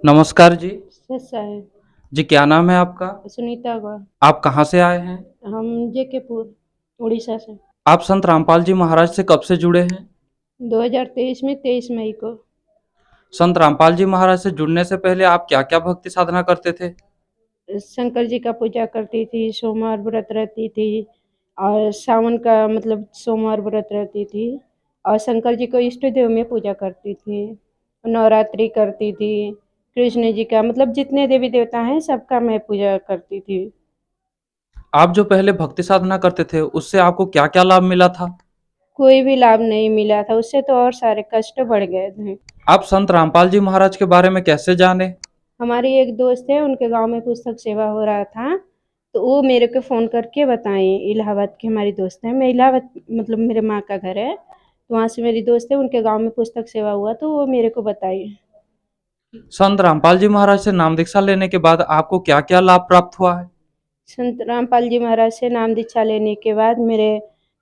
नमस्कार जी। ऐसा है। जी, क्या नाम है आपका? सुनीता गौर। आप कहाँ से आए हैं? हम जेकेपुर उड़ीसा से। आप संत रामपाल जी महाराज से कब से जुड़े हैं? 2023 में 23 मई को। संत रामपाल जी महाराज से जुड़ने से पहले आप क्या-क्या भक्ति साधना करते थे? शंकर जी का पूजा करती थी, सोमवार व्रत रहती थी और सावन का मतलब सोमवार व्रत रहती थी और शंकर जी को इष्ट देव में पूजा करती थी। नवरात्रि करती थी, कृष्ण जी का मतलब जितने देवी देवता हैं सबका मैं पूजा करती थी। आप जो पहले भक्ति साधना करते थे, उससे आपको क्या-क्या लाभ मिला था? कोई भी लाभ नहीं मिला था, उससे तो और सारे कष्ट बढ़ गए थे। आप संत रामपाल जी महाराज के बारे में कैसे जाने? हमारी एक दोस्त है, उनके गाँव में पुस्तक सेवा हो रहा था, तो वो मेरे को फ़ोन करके बताई। इलाहाबाद की हमारी दोस्त है, मैं इलाहाबाद मतलब मेरे माँ का घर है, तो वहाँ से मेरी दोस्त है, उनके गाँव में पुस्तक सेवा हुआ तो वो मेरे को बताई। संत रामपाल जी महाराज से नाम दीक्षा लेने के बाद आपको क्या-क्या लाभ प्राप्त हुआ है? संत रामपाल जी महाराज से नाम दीक्षा लेने के बाद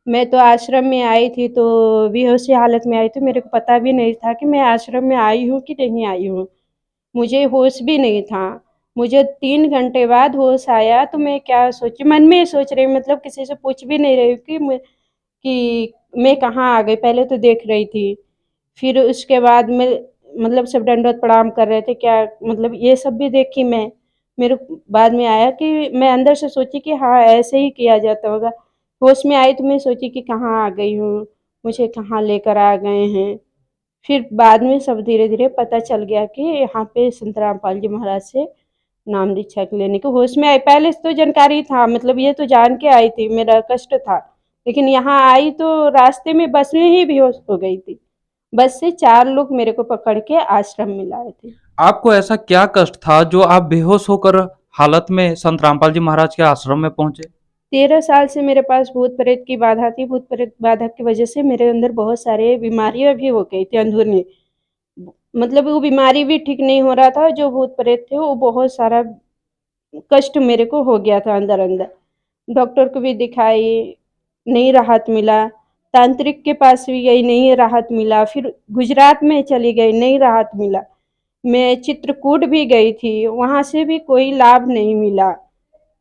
मैं तो आश्रम में आई थी, तो बेहोशी हालत में आई थी, मेरे को पता भी नहीं था कि मैं आश्रम में आई हूँ कि नहीं आई हूँ। मुझे होश भी नहीं था। मुझे 3 घंटे बाद होश आया तो मैं क्या सोची, मन में सोच रही हूँ, मतलब किसी से पूछ भी नहीं रही हूँ कि मैं कहाँ आ गई, पहले तो देख रही थी। फिर उसके बाद में मतलब सब दंडवत प्रणाम कर रहे थे, क्या मतलब ये सब भी देखी मैं। मेरे बाद में आया कि मैं अंदर से सोची कि हाँ, ऐसे ही किया जाता होगा। होश में आई तो मैं सोची कि कहाँ आ गई हूँ, मुझे कहाँ लेकर आ गए हैं। फिर बाद में सब धीरे-धीरे पता चल गया कि यहाँ पे संत रामपाल जी महाराज से नाम दीक्षा लेने के होश में आई। पहले से तो जानकारी था, मतलब ये तो जान के आई थी, मेरा कष्ट था। लेकिन यहाँ आई तो रास्ते में बस में ही बेहोश हो गई थी। बस से 4 लोग मेरे को पकड़ के आश्रम में लाए थे। आपको ऐसा क्या कष्ट था जो आप बेहोश होकर हालत में संत रामपाल जी महाराज के आश्रम में पहुँचे? 13 साल से मेरे पास भूत-प्रेत की बाधा थी। भूत-प्रेत बाधा की वज़ह से मेरे अंदर बहुत सारे बीमारियाँ भी हो गई थी अंदरूनी। मतलब वो बीमारी भी ठीक नहीं हो रहा था, जो भूत-प्रेत थे वो बहुत सारा कष्ट मेरे को हो गया था अंदर-अंदर। डॉक्टर को भी दिखाई, नहीं राहत मिला। तांत्रिक के पास भी गई, नहीं राहत मिला। फिर गुजरात में चली गई, नहीं राहत मिला। मैं चित्रकूट भी गई थी, वहाँ से भी कोई लाभ नहीं मिला।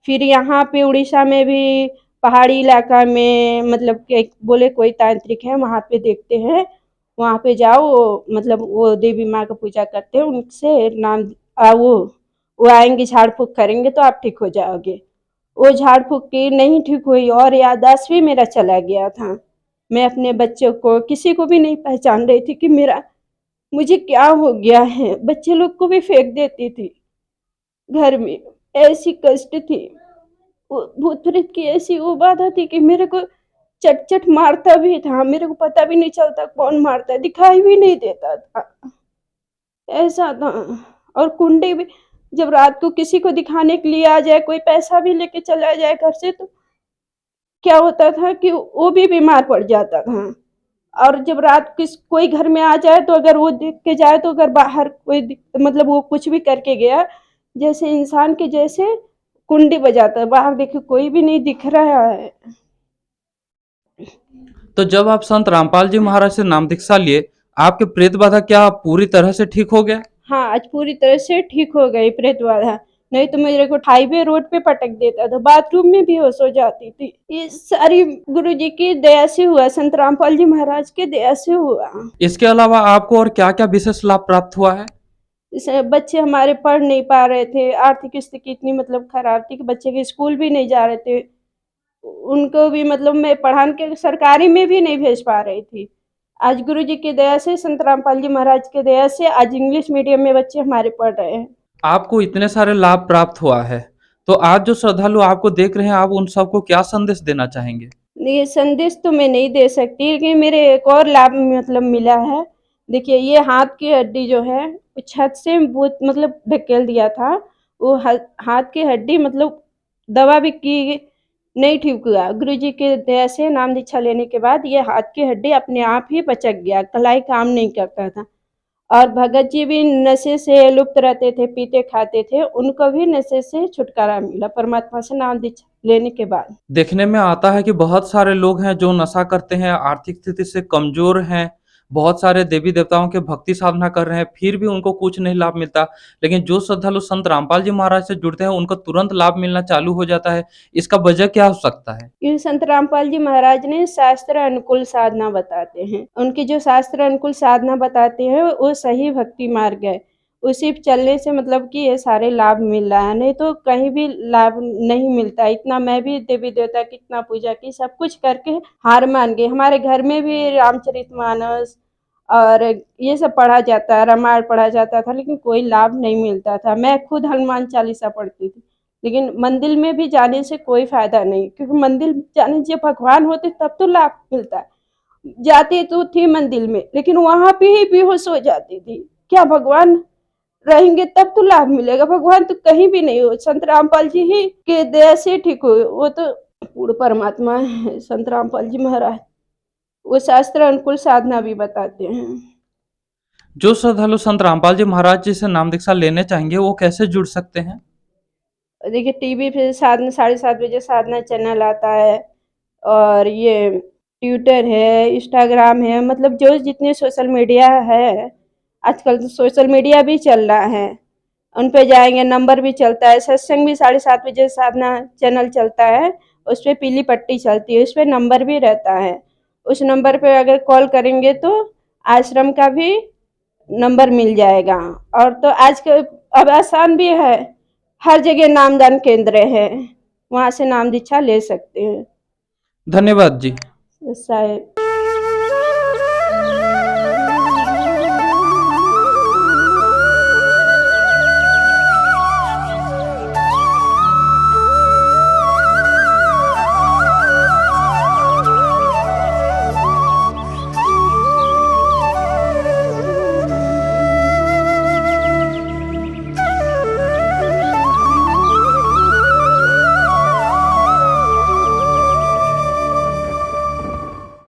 फिर यहाँ पे उड़ीसा में भी पहाड़ी इलाका में मतलब कि बोले कोई तांत्रिक है, वहाँ पे देखते हैं, वहाँ पे जाओ, मतलब वो देवी माँ का पूजा करते हैं, उनसे नाम वो आएंगे, झाड़ फूँक करेंगे तो आप ठीक हो जाओगे। वो झाड़ फूँक की नहीं ठीक हुई और याददाश्त भी मेरा चला गया था। मैं अपने बच्चों को किसी को भी नहीं पहचान रही थी कि मुझे क्या हो गया है। बच्चे लोग को भी फेंक देती थी घर में, ऐसी कष्ट थी। वो भूत प्रेत की ऐसी वो बाधा थी कि मेरे को चट चट मारता भी था, मेरे को पता भी नहीं चलता कौन मारता है, दिखाई भी नहीं देता था, ऐसा था। और कुंडी भी जब रात को किसी को दिखाने के लिए आ जाए, कोई पैसा भी लेके चला जाए घर से, तो क्या होता था कि वो भी बीमार पड़ जाता था। और जब रात कोई घर में आ जाए तो अगर वो देख के जाए, तो अगर बाहर कोई मतलब वो कुछ भी करके गया, जैसे इंसान के जैसे कुंडी बजाता है, बाहर देखे कोई भी नहीं दिख रहा है। तो जब आप संत रामपाल जी महाराज से नाम दीक्षा लिए, आपके प्रेत बाधा क्या पूरी तरह से ठीक हो गया? हाँ, आज पूरी तरह से ठीक हो गई प्रेत बाधा। नहीं तो मेरे को हाईवे रोड पे पटक देता था, बाथरूम में बेहोश हो जाती थी। ये सारी गुरु जी की दया से हुआ, संत रामपाल जी महाराज की दया से हुआ। इसके अलावा आपको और क्या-क्या विशेष लाभ प्राप्त हुआ है? जैसे बच्चे हमारे पढ़ नहीं पा रहे थे, आर्थिक स्थिति इतनी मतलब खराब थी कि बच्चे के स्कूल भी नहीं जा रहे थे। उनको भी मतलब मैं पढ़ा के सरकारी में भी नहीं भेज पा रही थी। आज गुरु जी की दया से, संत रामपाल जी महाराज की दया से आज इंग्लिश मीडियम में बच्चे हमारे पढ़ रहे हैं। आपको इतने सारे लाभ प्राप्त हुआ है, तो आज जो श्रद्धालु आपको देख रहे हैं, आप उन सबको क्या संदेश देना चाहेंगे? ये संदेश तो मैं नहीं दे सकती, लेकिन मेरे एक और लाभ मतलब मिला है। देखिए, ये हाथ की हड्डी जो है, वो छत से बहुत मतलब ढकेल दिया था। वो हाथ की हड्डी मतलब दवा भी की, नहीं ठीक हुआ। गुरु जी की दया से नाम दीक्षा लेने के बाद ये हाथ की हड्डी अपने आप ही पचक गया, कलाई काम नहीं करता था। और भगत जी भी नशे से लुप्त रहते थे, पीते खाते थे, उनको भी नशे से छुटकारा मिला परमात्मा से नाम दीक्षा लेने के बाद। देखने में आता है कि बहुत सारे लोग हैं जो नशा करते हैं, आर्थिक स्थिति से कमज़ोर हैं, बहुत सारे देवी-देवताओं के भक्ति साधना कर रहे हैं, फिर भी उनको कुछ नहीं लाभ मिलता। लेकिन जो श्रद्धालु संत रामपाल जी महाराज से जुड़ते हैं, उनको तुरंत लाभ मिलना चालू हो जाता है। इसका वजह क्या हो सकता है? ये संत रामपाल जी महाराज ने शास्त्र अनुकूल साधना बताते हैं। उनकी जो शास्त्र अनुकूल साधना बताते हैं, वो सही भक्ति मार्ग है। उसी पे चलने से मतलब कि ये सारे लाभ मिल रहा है, नहीं तो कहीं भी लाभ नहीं मिलता। इतना मैं भी देवी-देवता की इतना पूजा की, सब कुछ करके हार मान गई। हमारे घर में भी रामचरितमानस और ये सब पढ़ा जाता, रामायण पढ़ा जाता था, लेकिन कोई लाभ नहीं मिलता था। मैं खुद हनुमान चालीसा पढ़ती थी, लेकिन मंदिर में भी जाने से कोई फ़ायदा नहीं, क्योंकि मंदिर जाने जब भगवान होते तब तो लाभ मिलता है। जाती तो थी मंदिर में, लेकिन वहाँ पे ही बेहोश हो जाती थी। क्या भगवान रहेंगे तब तो लाभ मिलेगा? भगवान तो कहीं भी नहीं हो, संत रामपाल जी ही के दया से ठीक हुए। वो तो पूर्ण परमात्मा है संत रामपाल जी महाराज। वो शास्त्र अनुकूल साधना भी बताते हैं। जो श्रद्धालु संत रामपाल जी महाराज जी से नाम दीक्षा लेने चाहेंगे, वो कैसे जुड़ सकते हैं? देखिए टीवी पे साधना 7:30 बजे साधना चैनल आता है, और ये ट्विटर है, इंस्टाग्राम है, मतलब जो जितने सोशल मीडिया है, आजकल तो सोशल मीडिया भी चल रहा है, उन पे जाएंगे, नंबर भी चलता है। सत्संग भी 7:30 बजे साधना चैनल चलता है, उस पर पीली पट्टी चलती है, उस पर नंबर भी रहता है। उस नंबर पे अगर कॉल करेंगे तो आश्रम का भी नंबर मिल जाएगा। और तो आज के अब आसान भी है, हर जगह नामदान केंद्र है, वहाँ से नाम दीक्षा ले सकते हैं। धन्यवाद जी। शायद